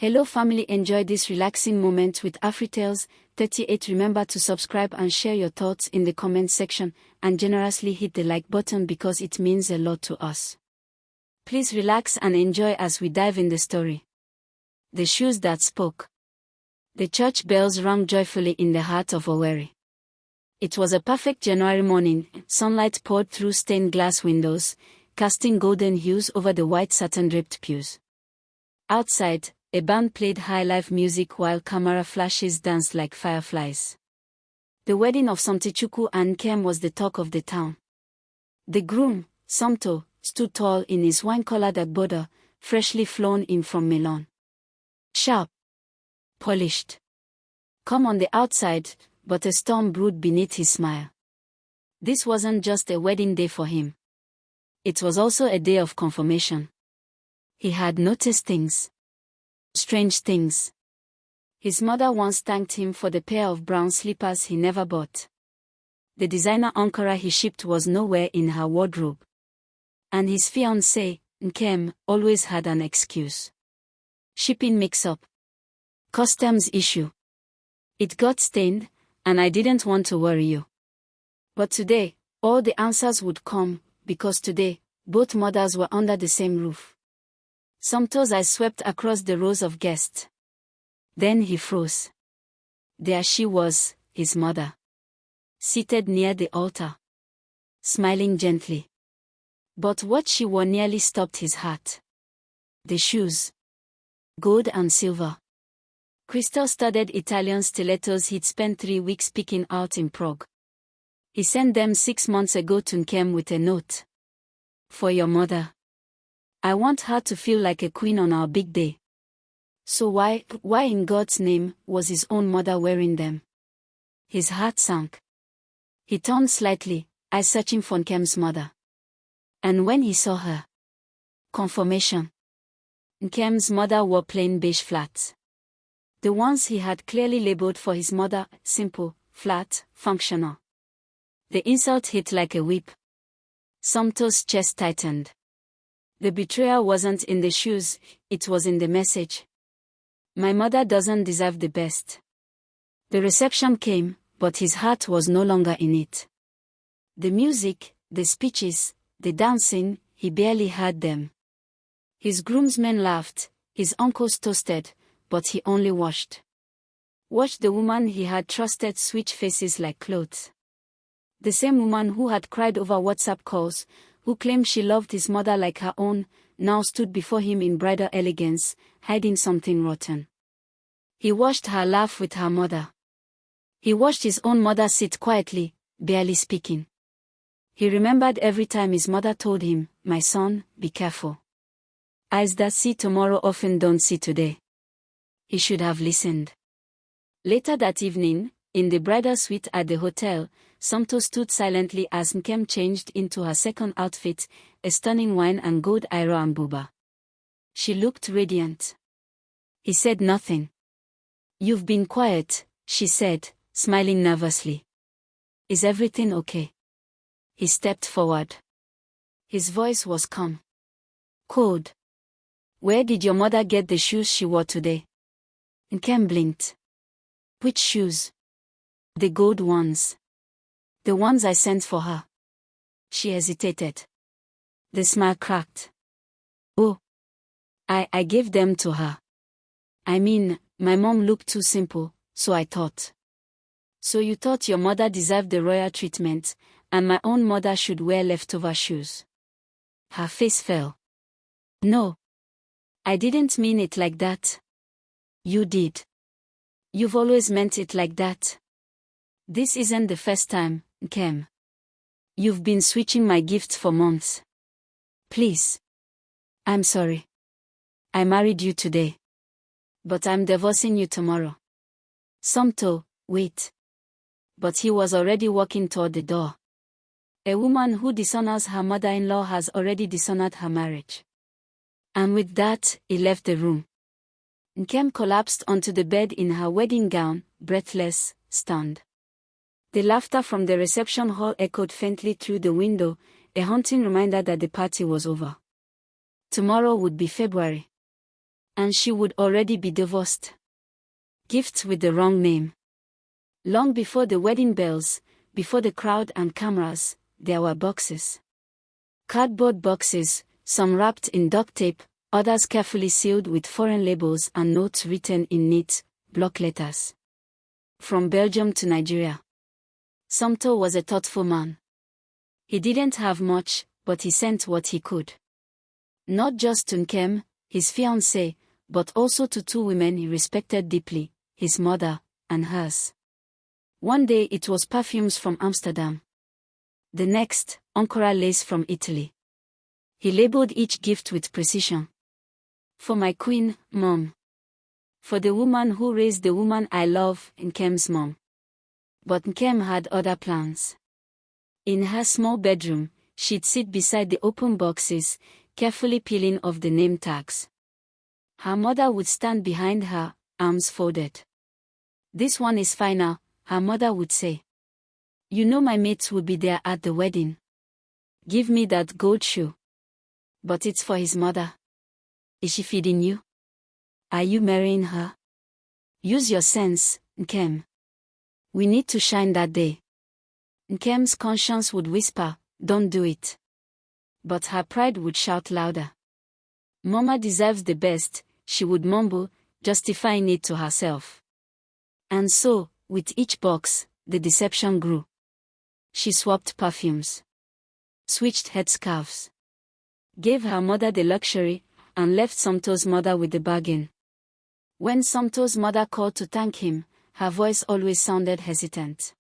Hello family, enjoy this relaxing moment with AfriTales 38. Remember to subscribe and share your thoughts in the comment section, and generously hit the like button because it means a lot to us. Please relax and enjoy as we dive in the story. The shoes that spoke. The church bells rang joyfully in the heart of Owerri. It was a perfect January morning. Sunlight poured through stained glass windows, casting golden hues over the white satin-draped pews. Outside, a band played high-life music while camera flashes danced like fireflies. The wedding of Somtechukwu and Nkem was the talk of the town. The groom, Somto, stood tall in his wine-colored agbada, freshly flown in from Milan. Sharp. Polished. Calm on the outside, but a storm brewed beneath his smile. This wasn't just a wedding day for him. It was also a day of confirmation. He had noticed things. Strange things. His mother once thanked him for the pair of brown slippers he never bought. The designer Ankara he shipped was nowhere in her wardrobe. And his fiancée, Nkem, always had an excuse. Shipping mix-up. Customs issue. It got stained, and I didn't want to worry you. But today, all the answers would come, because today, both mothers were under the same roof. Somto's eyes swept across the rows of guests. Then he froze. There she was, his mother. Seated near the altar. Smiling gently. But what she wore nearly stopped his heart. The shoes. Gold and silver. Crystal-studded Italian stilettos he'd spent 3 weeks picking out in Prague. He sent them 6 months ago to Nkem with a note. For your mother. I want her to feel like a queen on our big day. So why in God's name, was his own mother wearing them? His heart sank. He turned slightly, eyes searching for Nkem's mother. And when he saw her. Confirmation. Nkem's mother wore plain beige flats. The ones he had clearly labeled for his mother, simple, flat, functional. The insult hit like a whip. Somto's chest tightened. The betrayal wasn't in the shoes, it was in the message. My mother doesn't deserve the best. The reception came, but his heart was no longer in it. The music, the speeches, the dancing, he barely heard them. His groomsmen laughed, his uncles toasted, but he only watched. Watched the woman he had trusted switch faces like clothes. The same woman who had cried over WhatsApp calls, who claimed she loved his mother like her own, now stood before him in bridal elegance, hiding something rotten. He watched her laugh with her mother. He watched his own mother sit quietly, barely speaking. He remembered every time his mother told him, "My son, be careful. Eyes that see tomorrow often don't see today." He should have listened. Later that evening, in the bridal suite at the hotel, Somto stood silently as Nkem changed into her second outfit, a stunning wine and gold iro and buba. She looked radiant. He said nothing. "You've been quiet," she said, smiling nervously. "Is everything okay?" He stepped forward. His voice was calm. "Cold. Where did your mother get the shoes she wore today?" Nkem blinked. "Which shoes?" "The gold ones. The ones I sent for her." She hesitated. The smile cracked. "Oh. I gave them to her. I mean, my mom looked too simple, so I thought." "So you thought your mother deserved the royal treatment, and my own mother should wear leftover shoes?" Her face fell. "No. I didn't mean it like that." "You did. You've always meant it like that. This isn't the first time, Nkem. You've been switching my gifts for months. Please. I'm sorry. I married you today. But I'm divorcing you tomorrow." Somto, wait. But he was already walking toward the door. A woman who dishonors her mother-in-law has already dishonored her marriage. And with that, he left the room. Nkem collapsed onto the bed in her wedding gown, breathless, stunned. The laughter from the reception hall echoed faintly through the window, a haunting reminder that the party was over. Tomorrow would be February. And she would already be divorced. Gifts with the wrong name. Long before the wedding bells, before the crowd and cameras, there were boxes. Cardboard boxes, some wrapped in duct tape, others carefully sealed with foreign labels and notes written in neat, block letters. From Belgium to Nigeria. Somto was a thoughtful man. He didn't have much, but he sent what he could. Not just to Nkem, his fiancée, but also to two women he respected deeply, his mother, and hers. One day it was perfumes from Amsterdam. The next, Ancora lace from Italy. He labeled each gift with precision. For my queen, Mom. For the woman who raised the woman I love, Nkem's mom. But Nkem had other plans. In her small bedroom, she'd sit beside the open boxes, carefully peeling off the name tags. Her mother would stand behind her, arms folded. "This one is finer," her mother would say. "You know my mates will be there at the wedding. Give me that gold shoe." "But it's for his mother. Is she feeding you? Are you marrying her? Use your sense, Nkem. We need to shine that day." Nkem's conscience would whisper, "Don't do it." But her pride would shout louder. "Mama deserves the best," she would mumble, justifying it to herself. And so, with each box, the deception grew. She swapped perfumes. Switched headscarves. Gave her mother the luxury, and left Somto's mother with the bargain. When Somto's mother called to thank him, her voice always sounded hesitant.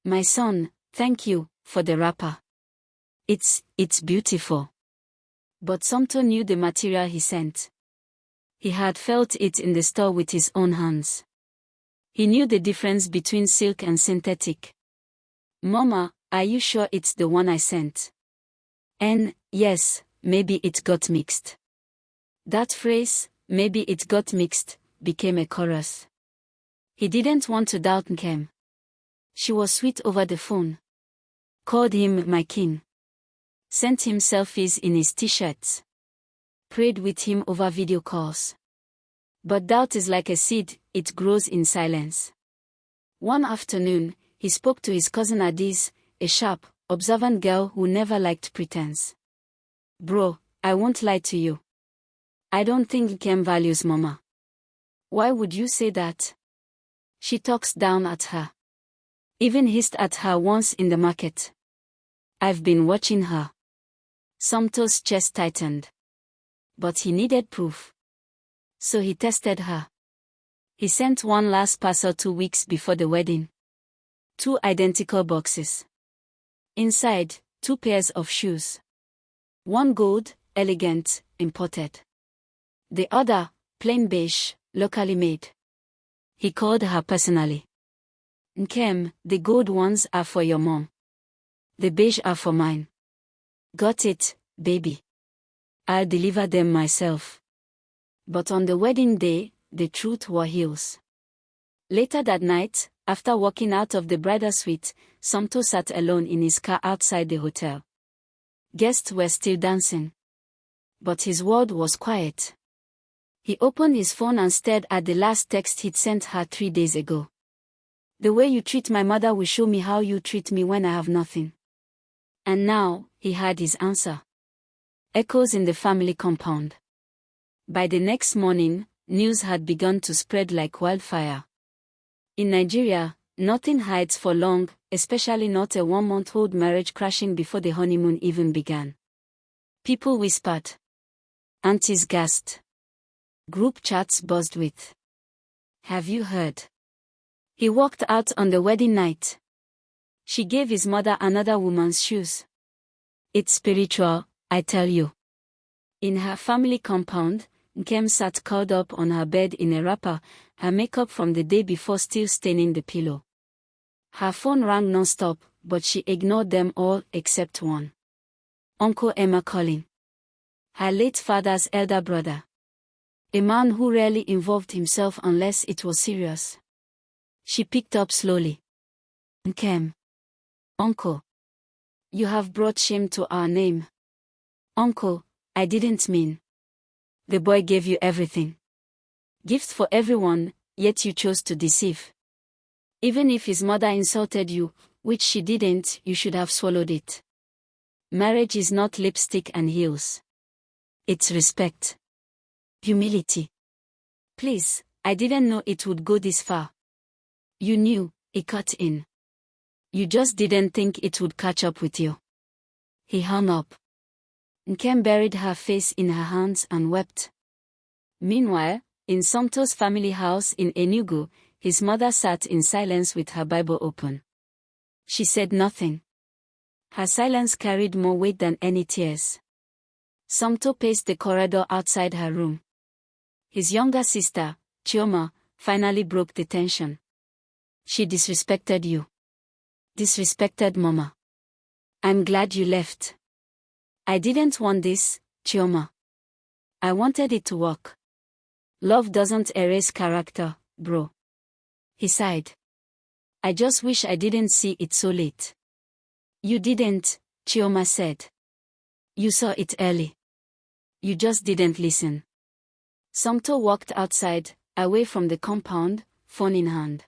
"My son, thank you for the wrapper. It's beautiful." But Somto knew the material he sent. He had felt it in the store with his own hands. He knew the difference between silk and synthetic. "Mama, are you sure it's the one I sent?" "And, yes, maybe it got mixed." That phrase, "maybe it got mixed," became a chorus. He didn't want to doubt Nkem. She was sweet over the phone. Called him my king. Sent him selfies in his t-shirts. Prayed with him over video calls. But doubt is like a seed, it grows in silence. One afternoon, he spoke to his cousin Adiz, a sharp, observant girl who never liked pretense. "Bro, I won't lie to you. I don't think Nkem values Mama." "Why would you say that?" "She talks down at her. Even hissed at her once in the market. I've been watching her." Somto's chest tightened. But he needed proof. So he tested her. He sent one last parcel 2 weeks before the wedding. 2 identical boxes. Inside, 2 pairs of shoes. One gold, elegant, imported. The other, plain beige, locally made. He called her personally. "Nkem, the gold ones are for your mom. The beige are for mine." "Got it, baby. I'll deliver them myself." But on the wedding day, the truth wore heels. Later that night, after walking out of the bridal suite, Somto sat alone in his car outside the hotel. Guests were still dancing. But his world was quiet. He opened his phone and stared at the last text he'd sent her 3 days ago. "The way you treat my mother will show me how you treat me when I have nothing." And now, he had his answer. Echoes in the family compound. By the next morning, news had begun to spread like wildfire. In Nigeria, nothing hides for long, especially not a 1-month-old marriage crashing before the honeymoon even began. People whispered. Aunties gasped. Group chats buzzed with, "Have you heard? He walked out on the wedding night. She gave his mother another woman's shoes." It's spiritual, I tell you. In her family compound, Nkem sat curled up on her bed in a wrapper, her makeup from the day before still staining the pillow. Her phone rang non-stop, but she ignored them all except one. Uncle Emma calling. Her late father's elder brother. A man who rarely involved himself unless it was serious. She picked up slowly. "Nkem. Uncle. You have brought shame to our name." "Uncle, I didn't mean." The boy gave you everything. Gifts for everyone, yet you chose to deceive. Even if his mother insulted you, which she didn't, you should have swallowed it. Marriage is not lipstick and heels. It's respect. Humility. Please, I didn't know it would go this far. You knew, he cut in. You just didn't think it would catch up with you. He hung up. Nkem buried her face in her hands and wept. Meanwhile, in Somto's family house in Enugu, his mother sat in silence with her Bible open. She said nothing. Her silence carried more weight than any tears. Somto paced the corridor outside her room. His younger sister, Chioma, finally broke the tension. She disrespected you. Disrespected Mama. I'm glad you left. I didn't want this, Chioma. I wanted it to work. Love doesn't erase character, bro. He sighed. I just wish I didn't see it so late. You didn't, Chioma said. You saw it early. You just didn't listen. Somto walked outside, away from the compound, phone in hand.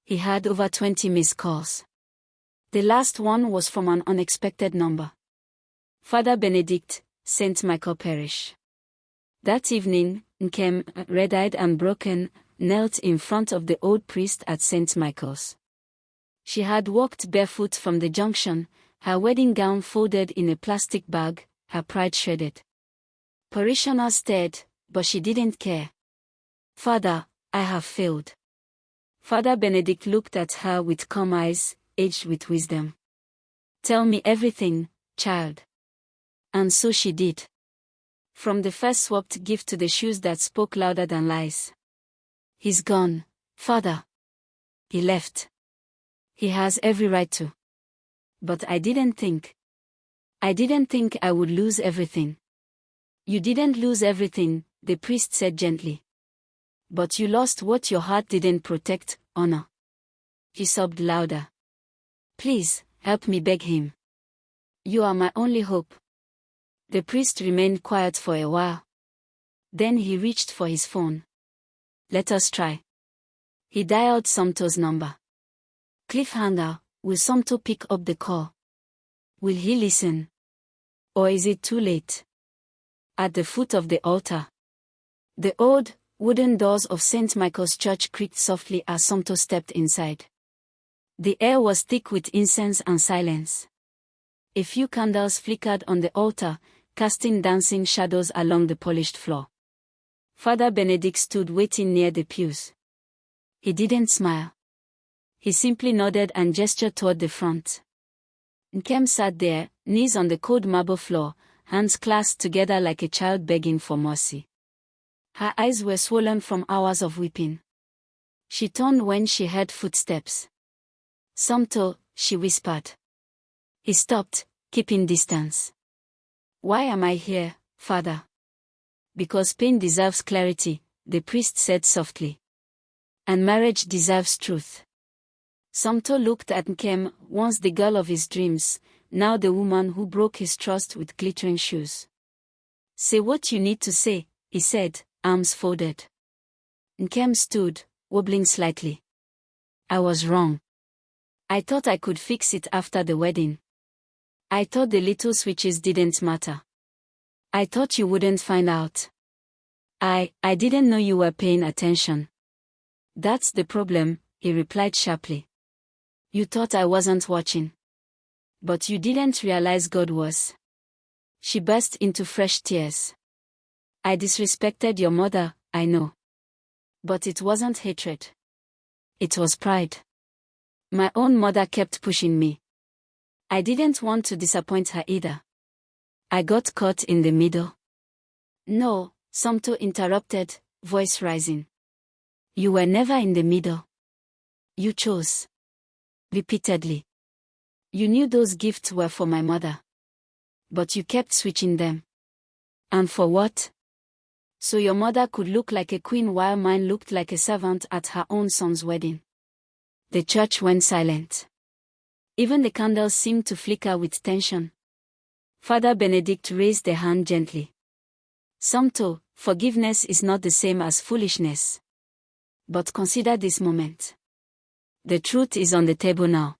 He had over 20 missed calls. The last one was from an unexpected number. Father Benedict, St. Michael Parish. That evening, Nkem, red-eyed and broken, knelt in front of the old priest at St. Michael's. She had walked barefoot from the junction, her wedding gown folded in a plastic bag, her pride shredded. Parishioners stared, but she didn't care. Father, I have failed. Father Benedict looked at her with calm eyes, aged with wisdom. Tell me everything, child. And so she did. From the first swapped gift to the shoes that spoke louder than lies. He's gone, Father. He left. He has every right to. But I didn't think I would lose everything. You didn't lose everything, the priest said gently. But you lost what your heart didn't protect, honor. He sobbed louder. Please, help me beg him. You are my only hope. The priest remained quiet for a while. Then he reached for his phone. Let us try. He dialed Somto's number. Cliffhanger, will Somto pick up the call? Will he listen? Or is it too late? At the foot of the altar. The old, wooden doors of St. Michael's Church creaked softly as Somto stepped inside. The air was thick with incense and silence. A few candles flickered on the altar, casting dancing shadows along the polished floor. Father Benedict stood waiting near the pews. He didn't smile. He simply nodded and gestured toward the front. Nkem sat there, knees on the cold marble floor, hands clasped together like a child begging for mercy. Her eyes were swollen from hours of weeping. She turned when she heard footsteps. Somto, she whispered. He stopped, keeping distance. Why am I here, Father? Because pain deserves clarity, the priest said softly. And marriage deserves truth. Somto looked at Nkem, once the girl of his dreams, now the woman who broke his trust with glittering shoes. Say what you need to say, he said, arms folded. Nkem stood, wobbling slightly. I was wrong. I thought I could fix it after the wedding. I thought the little switches didn't matter. I thought you wouldn't find out. I didn't know you were paying attention. That's the problem, he replied sharply. You thought I wasn't watching. But you didn't realize God was. She burst into fresh tears. I disrespected your mother, I know. But it wasn't hatred. It was pride. My own mother kept pushing me. I didn't want to disappoint her either. I got caught in the middle. No, Somto interrupted, voice rising. You were never in the middle. You chose. Repeatedly. You knew those gifts were for my mother. But you kept switching them. And for what? So your mother could look like a queen while mine looked like a servant at her own son's wedding. The church went silent. Even the candles seemed to flicker with tension. Father Benedict raised a hand gently. Somto, Forgiveness is not the same as foolishness. But consider this moment. The truth is on the table now.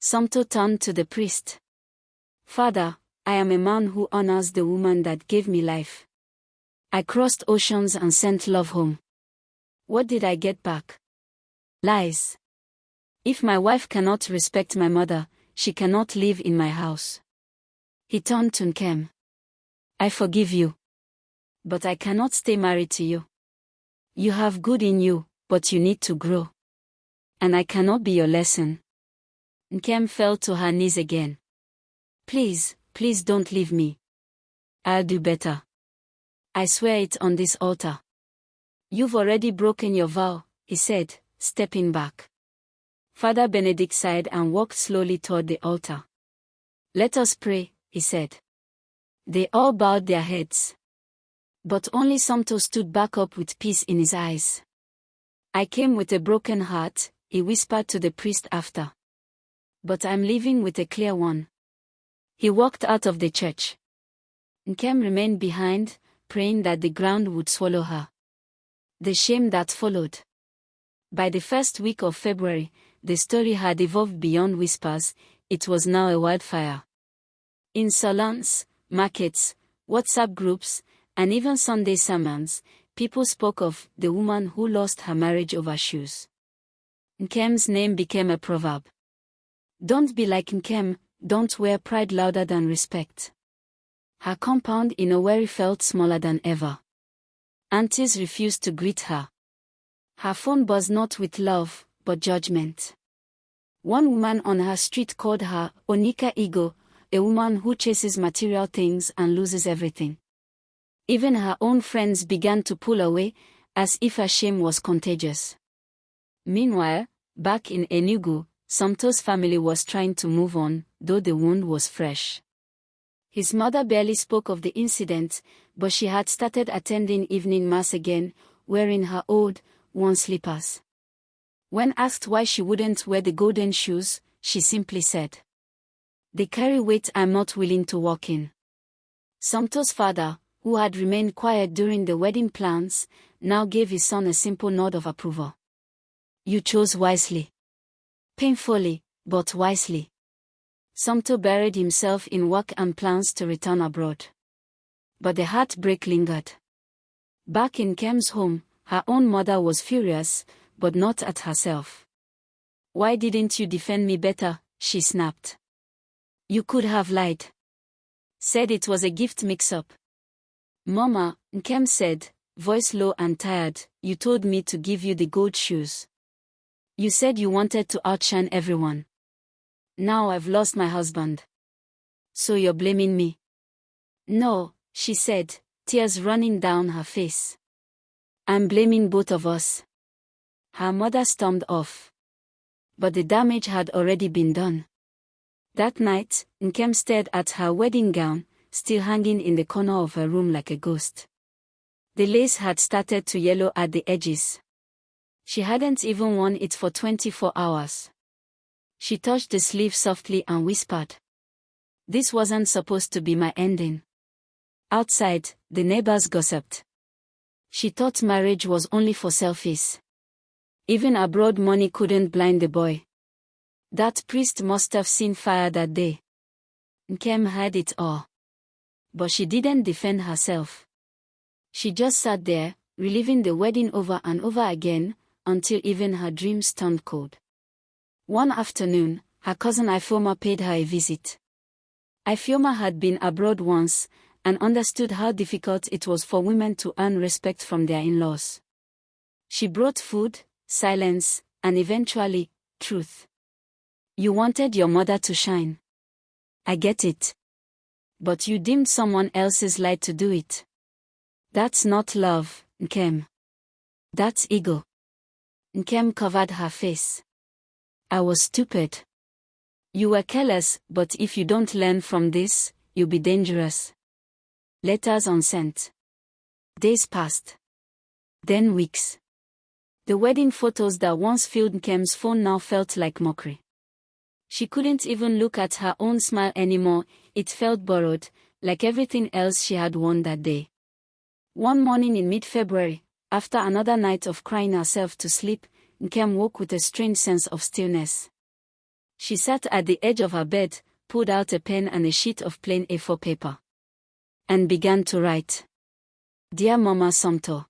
Somto turned to the priest. Father, I am a man who honors the woman that gave me life. I crossed oceans and sent love home. What did I get back? Lies. If my wife cannot respect my mother, she cannot live in my house. He turned to Nkem. I forgive you. But I cannot stay married to you. You have good in you, but you need to grow. And I cannot be your lesson. Nkem fell to her knees again. Please, please don't leave me. I'll do better. I swear it on this altar. You've already broken your vow, he said, stepping back. Father Benedict sighed and walked slowly toward the altar. Let us pray, he said. They all bowed their heads. But only Somto stood back up with peace in his eyes. I came with a broken heart, he whispered to the priest after. But I'm leaving with a clear one. He walked out of the church. Nkem remained behind, praying that the ground would swallow her. The shame that followed. By the first week of February, the story had evolved beyond whispers, it was now a wildfire. In salons, markets, WhatsApp groups, and even Sunday sermons, people spoke of the woman who lost her marriage over shoes. Nkem's name became a proverb. Don't be like Nkem, don't wear pride louder than respect. Her compound in Owerri felt smaller than ever. Aunties refused to greet her. Her phone buzzed not with love, but judgment. One woman on her street called her Onika Ego, a woman who chases material things and loses everything. Even her own friends began to pull away, as if her shame was contagious. Meanwhile, back in Enugu, Somto's family was trying to move on, though the wound was fresh. His mother barely spoke of the incident, but she had started attending evening mass again, wearing her old, worn slippers. When asked why she wouldn't wear the golden shoes, she simply said, "They carry weight I'm not willing to walk in." Somto's father, who had remained quiet during the wedding plans, now gave his son a simple nod of approval. You chose wisely. Painfully, but wisely. Somto buried himself in work and plans to return abroad. But the heartbreak lingered. Back in Nkem's home, her own mother was furious, but not at herself. Why didn't you defend me better? She snapped. You could have lied. Said it was a gift mix-up. Mama, Nkem said, voice low and tired, you told me to give you the gold shoes. You said you wanted to outshine everyone. Now I've lost my husband. So you're blaming me? No, she said, tears running down her face. I'm blaming both of us. Her mother stormed off. But the damage had already been done. That night, Nkem stared at her wedding gown, still hanging in the corner of her room like a ghost. The lace had started to yellow at the edges. She hadn't even worn it for 24 hours. She touched the sleeve softly and whispered. This wasn't supposed to be my ending. Outside, the neighbors gossiped. She thought marriage was only for selfies. Even abroad money couldn't blind the boy. That priest must have seen fire that day. Nkem had it all. But she didn't defend herself. She just sat there, reliving the wedding over and over again, until even her dreams turned cold. One afternoon, her cousin Ifeoma paid her a visit. Ifeoma had been abroad once, and understood how difficult it was for women to earn respect from their in-laws. She brought food, silence, and eventually, truth. You wanted your mother to shine. I get it. But you dimmed someone else's light to do it. That's not love, Nkem. That's ego. Nkem covered her face. I was stupid. You were careless, but if you don't learn from this, you'll be dangerous. Letters unsent. Days passed. Then weeks. The wedding photos that once filled Nkem's phone now felt like mockery. She couldn't even look at her own smile anymore, it felt borrowed, like everything else she had worn that day. One morning in mid-February, after another night of crying herself to sleep, Nkem woke with a strange sense of stillness. She sat at the edge of her bed, pulled out a pen and a sheet of plain A4 paper, and began to write. Dear Mama Sumter,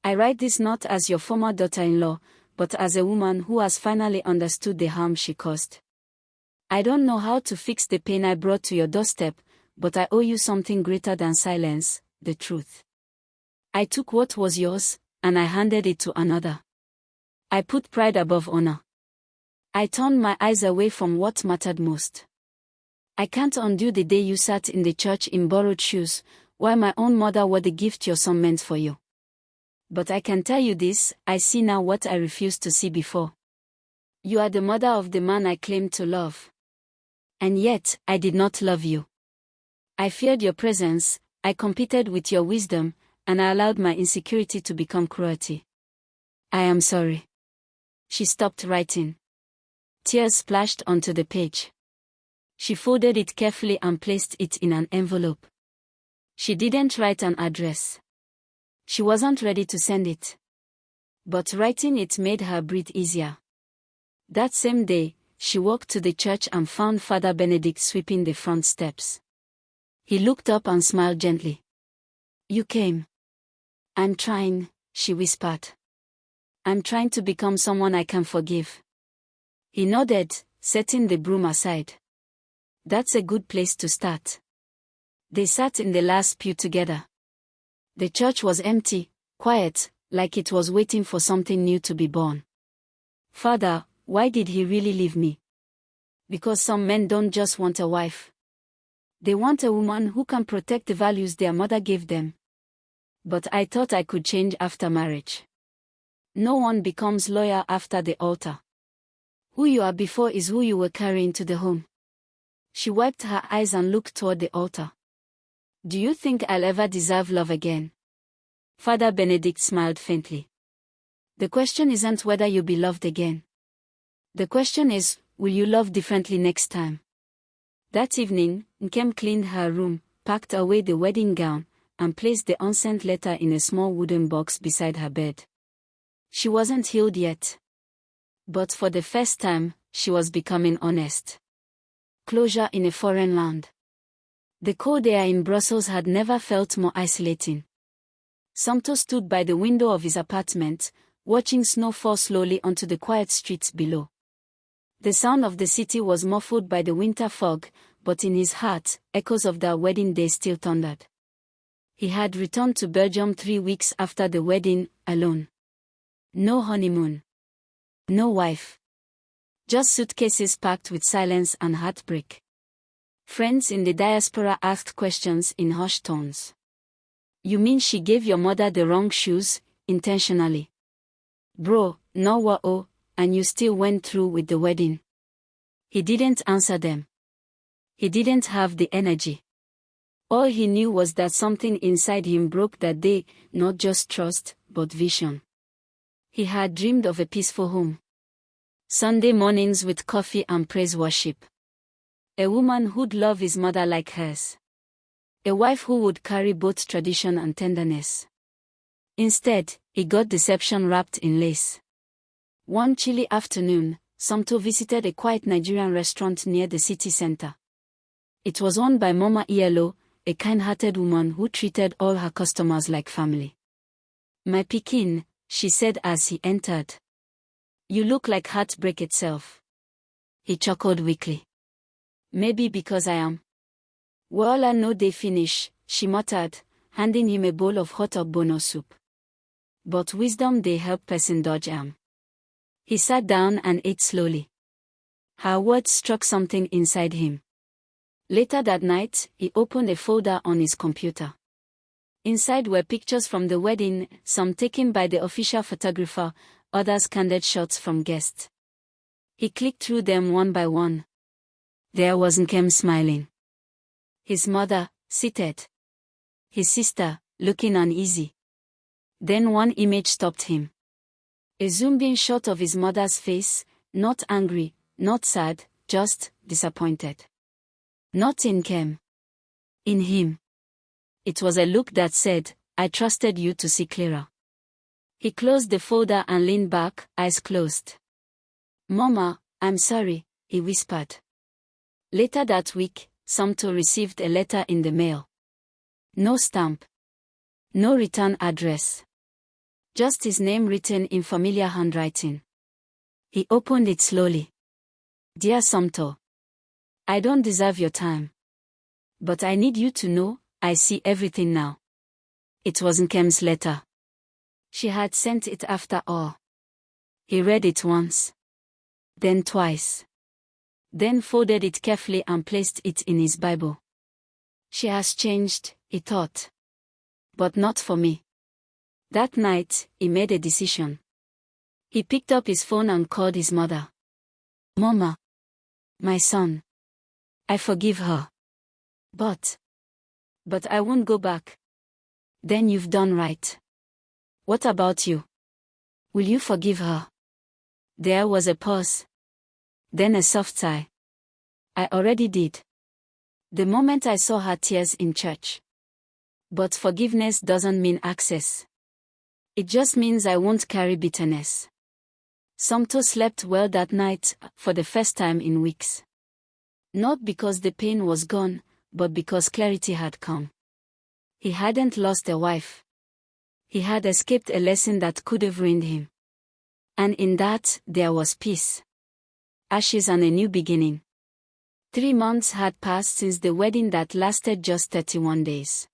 I write this not as your former daughter-in-law, but as a woman who has finally understood the harm she caused. I don't know how to fix the pain I brought to your doorstep, but I owe you something greater than silence, the truth. I took what was yours, and I handed it to another. I put pride above honor. I turned my eyes away from what mattered most. I can't undo the day you sat in the church in borrowed shoes, while my own mother wore the gift your son meant for you. But I can tell you this, I see now what I refused to see before. You are the mother of the man I claimed to love. And yet, I did not love you. I feared your presence, I competed with your wisdom, and I allowed my insecurity to become cruelty. I am sorry. She stopped writing. Tears splashed onto the page. She folded it carefully and placed it in an envelope. She didn't write an address. She wasn't ready to send it. But writing it made her breathe easier. That same day, she walked to the church and found Father Benedict sweeping the front steps. He looked up and smiled gently. You came. I'm trying, she whispered. I'm trying to become someone I can forgive. He nodded, setting the broom aside. That's a good place to start. They sat in the last pew together. The church was empty, quiet, like it was waiting for something new to be born. Father, why did he really leave me? Because some men don't just want a wife. They want a woman who can protect the values their mother gave them. But I thought I could change after marriage. No one becomes loyal after the altar. Who you are before is who you were carrying to the home. She wiped her eyes and looked toward the altar. Do you think I'll ever deserve love again? Father Benedict smiled faintly. The question isn't whether you'll be loved again. The question is, will you love differently next time? That evening, Nkem cleaned her room, packed away the wedding gown, and placed the unsent letter in a small wooden box beside her bed. She wasn't healed yet. But for the first time, she was becoming honest. Closure in a foreign land. The cold air in Brussels had never felt more isolating. Sumter stood by the window of his apartment, watching snow fall slowly onto the quiet streets below. The sound of the city was muffled by the winter fog, but in his heart, echoes of their wedding day still thundered. He had returned to Belgium 3 weeks after the wedding, alone. No honeymoon. No wife. Just suitcases packed with silence and heartbreak. Friends in the diaspora asked questions in hushed tones. You mean she gave your mother the wrong shoes, intentionally? Bro, no wa-oh, and you still went through with the wedding? He didn't answer them. He didn't have the energy. All he knew was that something inside him broke that day, not just trust, but vision. He had dreamed of a peaceful home. Sunday mornings with coffee and praise worship. A woman who'd love his mother like hers. A wife who would carry both tradition and tenderness. Instead, he got deception wrapped in lace. One chilly afternoon, Sumter visited a quiet Nigerian restaurant near the city center. It was owned by Mama Iyelo, a kind-hearted woman who treated all her customers like family. My pikin, she said as he entered. You look like heartbreak itself. He chuckled weakly. Maybe because I am. Well, I know they finish, she muttered, handing him a bowl of hot ogbono soup. But wisdom they help person dodge am. He sat down and ate slowly. Her words struck something inside him. Later that night, he opened a folder on his computer. Inside were pictures from the wedding, some taken by the official photographer, others candid shots from guests. He clicked through them one by one. There was Nkem smiling. His mother, seated. His sister, looking uneasy. Then one image stopped him. A zoomed-in shot of his mother's face, not angry, not sad, just disappointed. Not in Nkem. In him. It was a look that said, I trusted you to see clearer. He closed the folder and leaned back, eyes closed. Mama, I'm sorry, he whispered. Later that week, Somto received a letter in the mail. No stamp. No return address. Just his name written in familiar handwriting. He opened it slowly. Dear Somto, I don't deserve your time. But I need you to know, I see everything now. It was Nkem's letter. She had sent it after all. He read it once. Then twice. Then folded it carefully and placed it in his Bible. She has changed, he thought. But not for me. That night, he made a decision. He picked up his phone and called his mother. Mama. My son. I forgive her. But I won't go back. Then you've done right. What about you? Will you forgive her? There was a pause. Then a soft sigh. I already did. The moment I saw her tears in church. But forgiveness doesn't mean access. It just means I won't carry bitterness. Somto slept well that night, for the first time in weeks. Not because the pain was gone, but because clarity had come. He hadn't lost a wife. He had escaped a lesson that could have ruined him. And in that, there was peace. Ashes and a new beginning. 3 months had passed since the wedding that lasted just 31 days.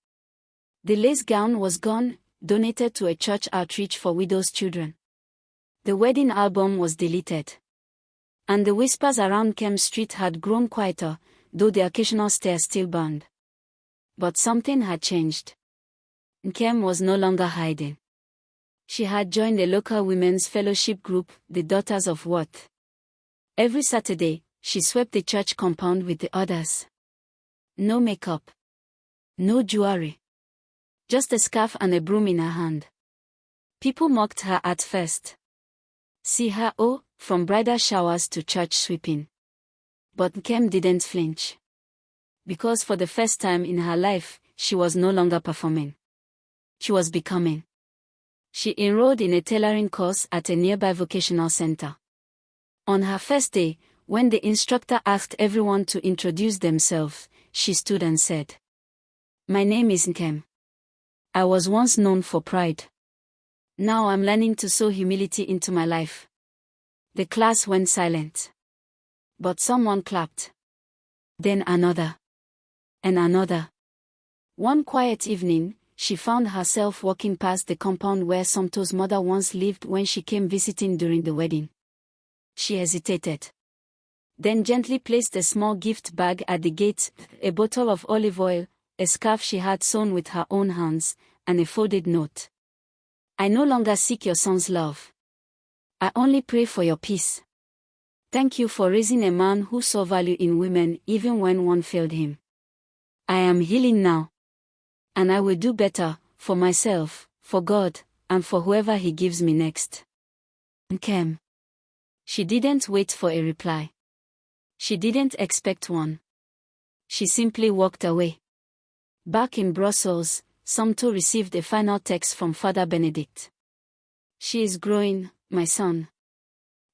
The lace gown was gone, donated to a church outreach for widows' children. The wedding album was deleted. And the whispers around Kem Street had grown quieter, though the occasional stare still burned. But something had changed. Nkem was no longer hiding. She had joined a local women's fellowship group, the Daughters of Worth. Every Saturday, she swept the church compound with the others. No makeup. No jewelry. Just a scarf and a broom in her hand. People mocked her at first. See her, from bridal showers to church sweeping. But Nkem didn't flinch. Because for the first time in her life, she was no longer performing. She was becoming. She enrolled in a tailoring course at a nearby vocational center. On her first day, when the instructor asked everyone to introduce themselves, she stood and said, "My name is Nkem. I was once known for pride. Now I'm learning to sow humility into my life." The class went silent. But someone clapped. Then another. And another. One quiet evening, she found herself walking past the compound where Somto's mother once lived when she came visiting during the wedding. She hesitated. Then gently placed a small gift bag at the gate, a bottle of olive oil, a scarf she had sewn with her own hands, and a folded note. "I no longer seek your son's love. I only pray for your peace. Thank you for raising a man who saw value in women even when one failed him. I am healing now. And I will do better, for myself, for God, and for whoever He gives me next." Nkem. She didn't wait for a reply. She didn't expect one. She simply walked away. Back in Brussels, Somto received a final text from Father Benedict. "She is growing, my son.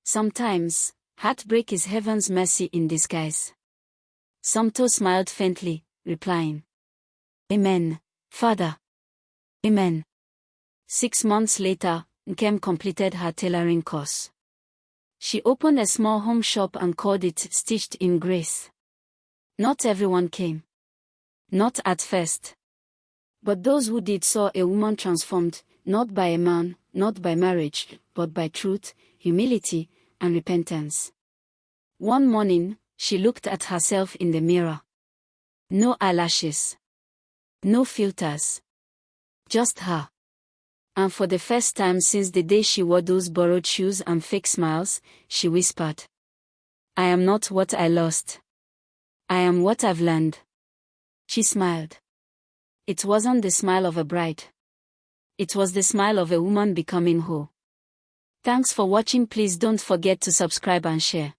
Sometimes, heartbreak is heaven's mercy in disguise." Somto smiled faintly, replying, "Amen, Father. Amen." 6 months later, Nkem completed her tailoring course. She opened a small home shop and called it Stitched in Grace. Not everyone came. Not at first. But those who did saw a woman transformed, not by a man, not by marriage, but by truth, humility, and repentance. One morning, she looked at herself in the mirror. No eyelashes. No filters. Just her. And for the first time since the day she wore those borrowed shoes and fake smiles, she whispered, "I am not what I lost. I am what I've learned." She smiled. It wasn't the smile of a bride. It was the smile of a woman becoming whole. Thanks for watching. Please don't forget to subscribe and share.